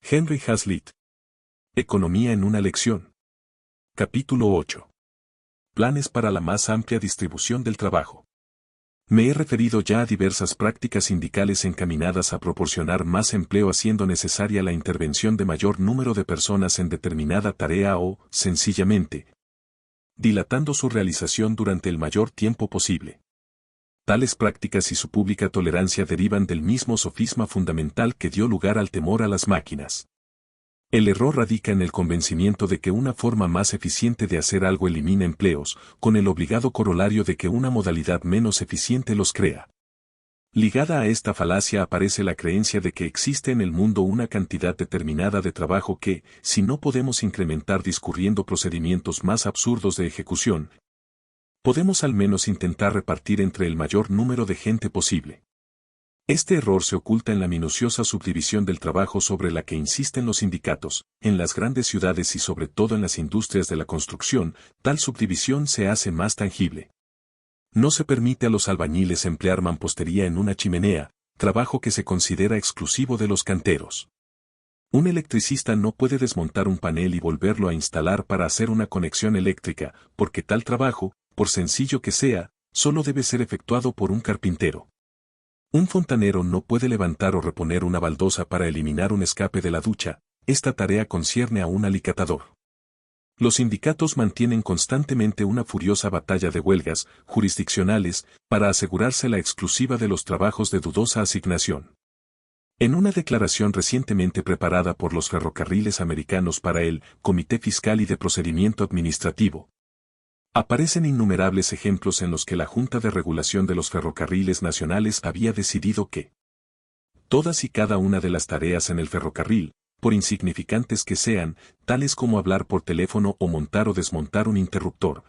Henry Hazlitt. Economía en una lección. Capítulo 8. Planes para la más amplia distribución del trabajo. Me he referido ya a diversas prácticas sindicales encaminadas a proporcionar más empleo haciendo necesaria la intervención de mayor número de personas en determinada tarea o, sencillamente, dilatando su realización durante el mayor tiempo posible. Tales prácticas y su pública tolerancia derivan del mismo sofisma fundamental que dio lugar al temor a las máquinas. El error radica en el convencimiento de que una forma más eficiente de hacer algo elimina empleos, con el obligado corolario de que una modalidad menos eficiente los crea. Ligada a esta falacia aparece la creencia de que existe en el mundo una cantidad determinada de trabajo que, si no podemos incrementar discurriendo procedimientos más absurdos de ejecución, podemos al menos intentar repartir entre el mayor número de gente posible. Este error se oculta en la minuciosa subdivisión del trabajo sobre la que insisten los sindicatos. En las grandes ciudades y sobre todo en las industrias de la construcción, tal subdivisión se hace más tangible. No se permite a los albañiles emplear mampostería en una chimenea, trabajo que se considera exclusivo de los canteros. Un electricista no puede desmontar un panel y volverlo a instalar para hacer una conexión eléctrica, porque tal trabajo, por sencillo que sea, solo debe ser efectuado por un carpintero. Un fontanero no puede levantar o reponer una baldosa para eliminar un escape de la ducha, esta tarea concierne a un alicatador. Los sindicatos mantienen constantemente una furiosa batalla de huelgas jurisdiccionales para asegurarse la exclusiva de los trabajos de dudosa asignación. En una declaración recientemente preparada por los ferrocarriles americanos para el Comité Fiscal y de Procedimiento Administrativo, aparecen innumerables ejemplos en los que la Junta de Regulación de los Ferrocarriles Nacionales había decidido que todas y cada una de las tareas en el ferrocarril, por insignificantes que sean, tales como hablar por teléfono o montar o desmontar un interruptor,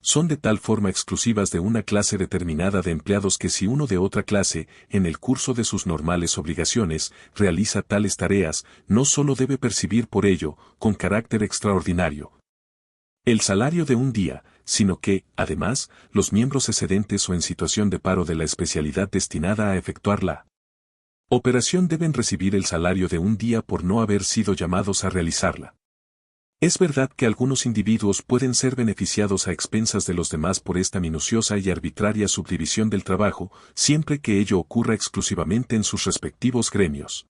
son de tal forma exclusivas de una clase determinada de empleados que si uno de otra clase, en el curso de sus normales obligaciones, realiza tales tareas, no solo debe percibir por ello, con carácter extraordinario, el salario de un día, sino que, además, los miembros excedentes o en situación de paro de la especialidad destinada a efectuar la operación deben recibir el salario de un día por no haber sido llamados a realizarla. Es verdad que algunos individuos pueden ser beneficiados a expensas de los demás por esta minuciosa y arbitraria subdivisión del trabajo, siempre que ello ocurra exclusivamente en sus respectivos gremios.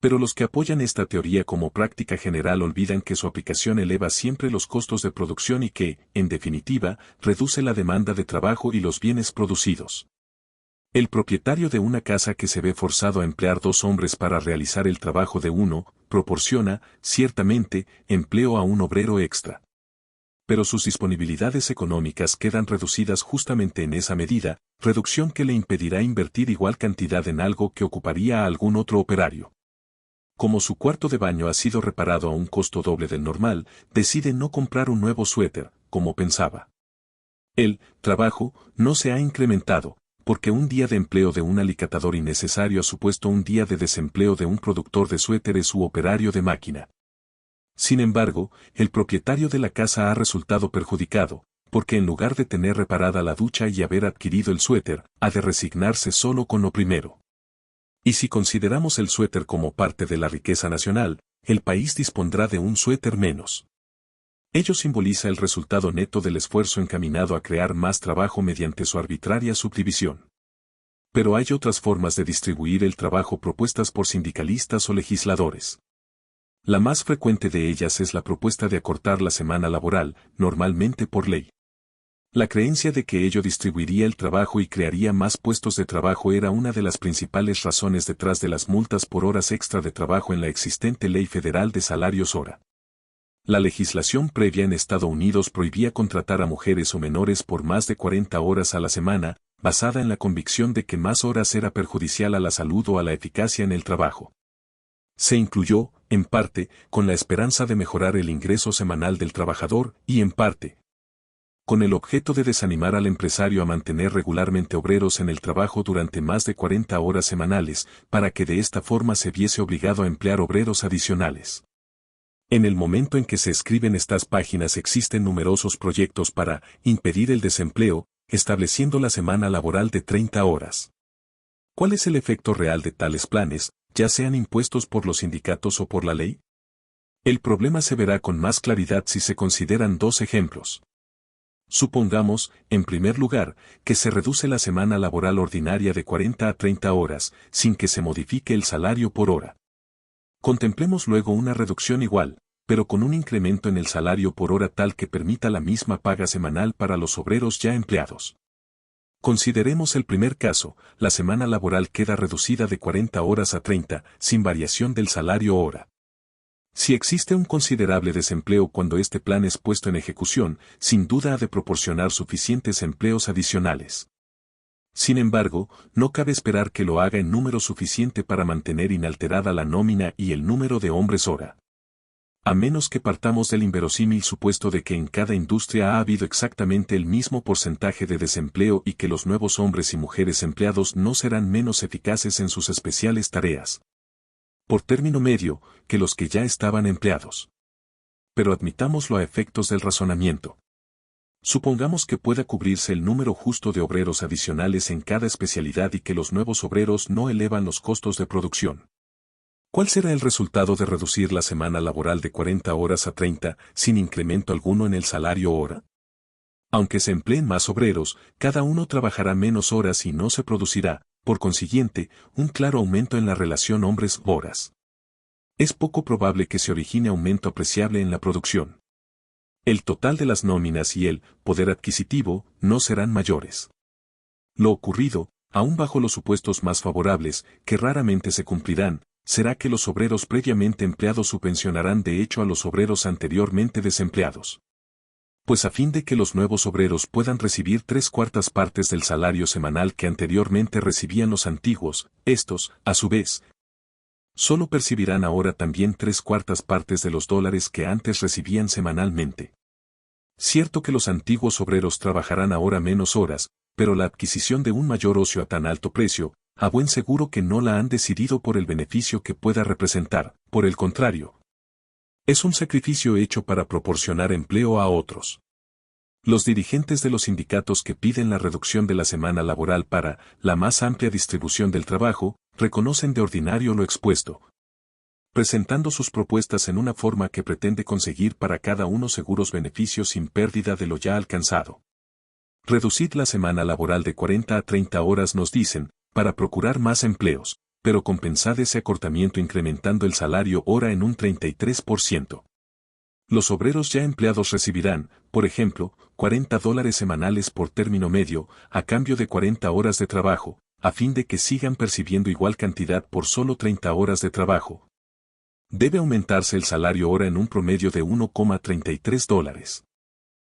Pero los que apoyan esta teoría como práctica general olvidan que su aplicación eleva siempre los costos de producción y que, en definitiva, reduce la demanda de trabajo y los bienes producidos. El propietario de una casa que se ve forzado a emplear 2 hombres para realizar el trabajo de uno, proporciona, ciertamente, empleo a un obrero extra. Pero sus disponibilidades económicas quedan reducidas justamente en esa medida, reducción que le impedirá invertir igual cantidad en algo que ocuparía a algún otro operario. Como su cuarto de baño ha sido reparado a un costo doble del normal, decide no comprar un nuevo suéter, como pensaba. El trabajo no se ha incrementado, porque un día de empleo de un alicatador innecesario ha supuesto un día de desempleo de un productor de suéteres u operario de máquina. Sin embargo, el propietario de la casa ha resultado perjudicado, porque en lugar de tener reparada la ducha y haber adquirido el suéter, ha de resignarse solo con lo primero. Y si consideramos el suéter como parte de la riqueza nacional, el país dispondrá de un suéter menos. Ello simboliza el resultado neto del esfuerzo encaminado a crear más trabajo mediante su arbitraria subdivisión. Pero hay otras formas de distribuir el trabajo propuestas por sindicalistas o legisladores. La más frecuente de ellas es la propuesta de acortar la semana laboral, normalmente por ley. La creencia de que ello distribuiría el trabajo y crearía más puestos de trabajo era una de las principales razones detrás de las multas por horas extra de trabajo en la existente Ley Federal de Salarios Hora. La legislación previa en Estados Unidos prohibía contratar a mujeres o menores por más de 40 horas a la semana, basada en la convicción de que más horas era perjudicial a la salud o a la eficacia en el trabajo. Se incluyó, en parte, con la esperanza de mejorar el ingreso semanal del trabajador y, en parte, con el objeto de desanimar al empresario a mantener regularmente obreros en el trabajo durante más de 40 horas semanales, para que de esta forma se viese obligado a emplear obreros adicionales. En el momento en que se escriben estas páginas existen numerosos proyectos para impedir el desempleo, estableciendo la semana laboral de 30 horas. ¿Cuál es el efecto real de tales planes? ya sean impuestos por los sindicatos o por la ley? El problema se verá con más claridad si se consideran dos ejemplos. Supongamos, en primer lugar, que se reduce la semana laboral ordinaria de 40 a 30 horas, sin que se modifique el salario por hora. Contemplemos luego una reducción igual, pero con un incremento en el salario por hora tal que permita la misma paga semanal para los obreros ya empleados. Consideremos el primer caso, la semana laboral queda reducida de 40 horas a 30, sin variación del salario hora. Si existe un considerable desempleo cuando este plan es puesto en ejecución, sin duda ha de proporcionar suficientes empleos adicionales. Sin embargo, no cabe esperar que lo haga en número suficiente para mantener inalterada la nómina y el número de hombres hora. A menos que partamos del inverosímil supuesto de que en cada industria ha habido exactamente el mismo porcentaje de desempleo y que los nuevos hombres y mujeres empleados no serán menos eficaces en sus especiales tareas, por término medio, que los que ya estaban empleados. Pero admitámoslo a efectos del razonamiento. Supongamos que pueda cubrirse el número justo de obreros adicionales en cada especialidad y que los nuevos obreros no elevan los costos de producción. ¿Cuál será el resultado de reducir la semana laboral de 40 horas a 30, sin incremento alguno en el salario hora? Aunque se empleen más obreros, cada uno trabajará menos horas y no se producirá, por consiguiente, un claro aumento en la relación hombres-horas. Es poco probable que se origine aumento apreciable en la producción. El total de las nóminas y el poder adquisitivo no serán mayores. Lo ocurrido, aún bajo los supuestos más favorables, que raramente se cumplirán, será que los obreros previamente empleados subvencionarán de hecho a los obreros anteriormente desempleados. Pues a fin de que los nuevos obreros puedan recibir 3/4 partes del salario semanal que anteriormente recibían los antiguos, estos, a su vez, solo percibirán ahora también 3/4 partes de los dólares que antes recibían semanalmente. Cierto que los antiguos obreros trabajarán ahora menos horas, pero la adquisición de un mayor ocio a tan alto precio, a buen seguro que no la han decidido por el beneficio que pueda representar, por el contrario. Es un sacrificio hecho para proporcionar empleo a otros. Los dirigentes de los sindicatos que piden la reducción de la semana laboral para la más amplia distribución del trabajo, reconocen de ordinario lo expuesto, presentando sus propuestas en una forma que pretende conseguir para cada uno seguros beneficios sin pérdida de lo ya alcanzado. Reducid la semana laboral de 40 a 30 horas, nos dicen, para procurar más empleos, pero compensad ese acortamiento incrementando el salario hora en un 33%. Los obreros ya empleados recibirán, por ejemplo, $40 semanales por término medio, a cambio de 40 horas de trabajo, a fin de que sigan percibiendo igual cantidad por solo 30 horas de trabajo. Debe aumentarse el salario hora en un promedio de $1,33.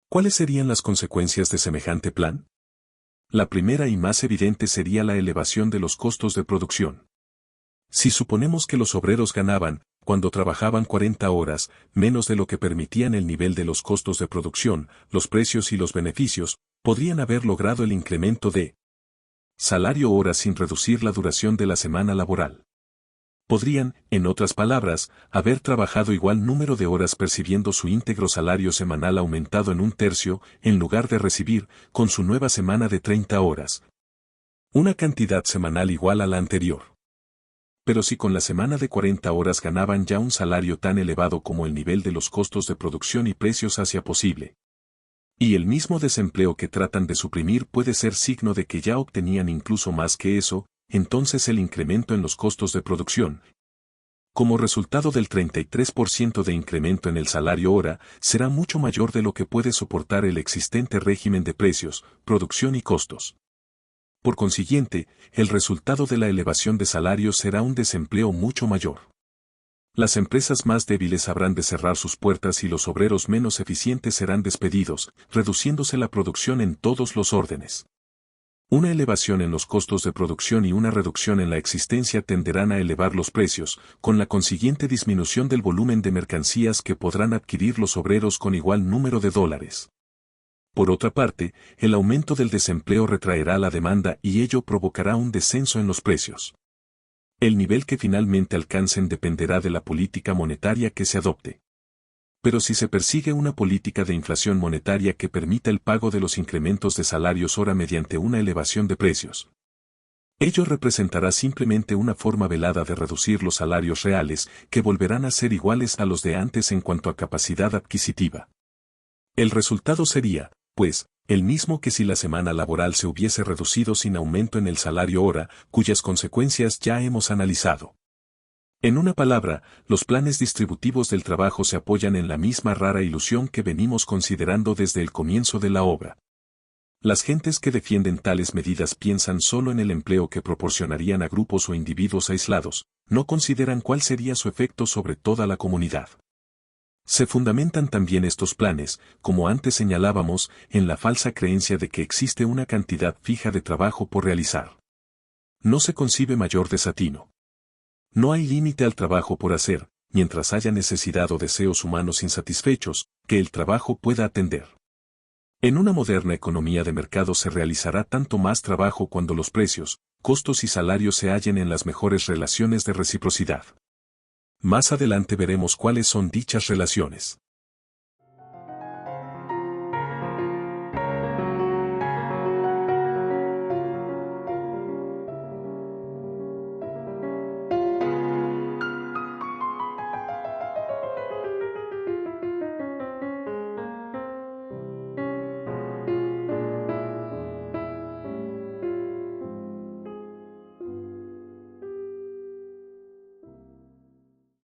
¿Cuáles serían las consecuencias de semejante plan? La primera y más evidente sería la elevación de los costos de producción. Si suponemos que los obreros ganaban, cuando trabajaban 40 horas, menos de lo que permitían el nivel de los costos de producción, los precios y los beneficios, podrían haber logrado el incremento de salario hora sin reducir la duración de la semana laboral. Podrían, en otras palabras, haber trabajado igual número de horas percibiendo su íntegro salario semanal aumentado en un tercio, en lugar de recibir, con su nueva semana de 30 horas, una cantidad semanal igual a la anterior. Pero si con la semana de 40 horas ganaban ya un salario tan elevado como el nivel de los costos de producción y precios hacía posible, y el mismo desempleo que tratan de suprimir puede ser signo de que ya obtenían incluso más que eso, entonces el incremento en los costos de producción, como resultado del 33% de incremento en el salario hora, será mucho mayor de lo que puede soportar el existente régimen de precios, producción y costos. Por consiguiente, el resultado de la elevación de salarios será un desempleo mucho mayor. Las empresas más débiles habrán de cerrar sus puertas y los obreros menos eficientes serán despedidos, reduciéndose la producción en todos los órdenes. Una elevación en los costos de producción y una reducción en la existencia tenderán a elevar los precios, con la consiguiente disminución del volumen de mercancías que podrán adquirir los obreros con igual número de dólares. Por otra parte, el aumento del desempleo retraerá la demanda y ello provocará un descenso en los precios. El nivel que finalmente alcancen dependerá de la política monetaria que se adopte. Pero si se persigue una política de inflación monetaria que permita el pago de los incrementos de salarios hora mediante una elevación de precios, Ello representará simplemente una forma velada de reducir los salarios reales, que volverán a ser iguales a los de antes en cuanto a capacidad adquisitiva. El resultado sería, pues, el mismo que si la semana laboral se hubiese reducido sin aumento en el salario hora, cuyas consecuencias ya hemos analizado. En una palabra, los planes distributivos del trabajo se apoyan en la misma rara ilusión que venimos considerando desde el comienzo de la obra. Las gentes que defienden tales medidas piensan solo en el empleo que proporcionarían a grupos o individuos aislados, no consideran cuál sería su efecto sobre toda la comunidad. Se fundamentan también estos planes, como antes señalábamos, en la falsa creencia de que existe una cantidad fija de trabajo por realizar. No se concibe mayor desatino. No hay límite al trabajo por hacer, mientras haya necesidad o deseos humanos insatisfechos, que el trabajo pueda atender. En una moderna economía de mercado se realizará tanto más trabajo cuando los precios, costos y salarios se hallen en las mejores relaciones de reciprocidad. Más adelante veremos cuáles son dichas relaciones.